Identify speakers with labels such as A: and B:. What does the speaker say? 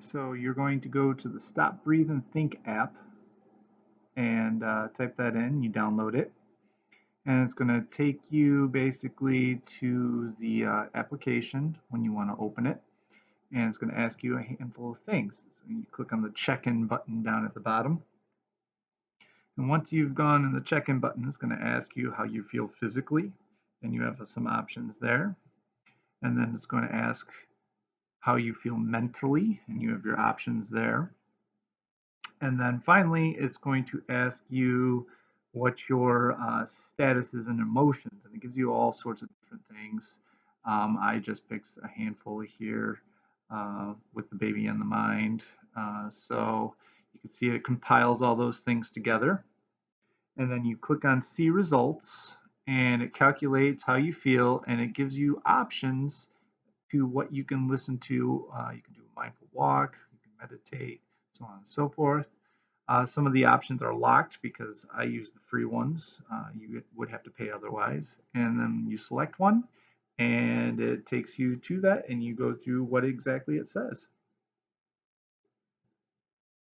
A: So you're going to go to the Stop, Breathe, and Think app and type that in. You download it, and it's going to take you basically to the application when you want to open it, and it's going to ask you a handful of things. So you click on the check-in button down at the bottom, and once you've gone in the check-in button, it's going to ask you how you feel physically, and you have some options there. And then it's going to ask how you feel mentally, and you have your options there. And then finally, it's going to ask you what your status is and emotions, and it gives you all sorts of different things. I just picked a handful here with the baby in the mind. So you can see it compiles all those things together. And then you click on See Results, and it calculates how you feel, and it gives you options to what you can listen to. You can do a mindful walk, you can meditate, so on and so forth. Some of the options are locked because I use the free ones. You would have to pay otherwise. And then you select one, and it takes you to that, and you go through what exactly it says.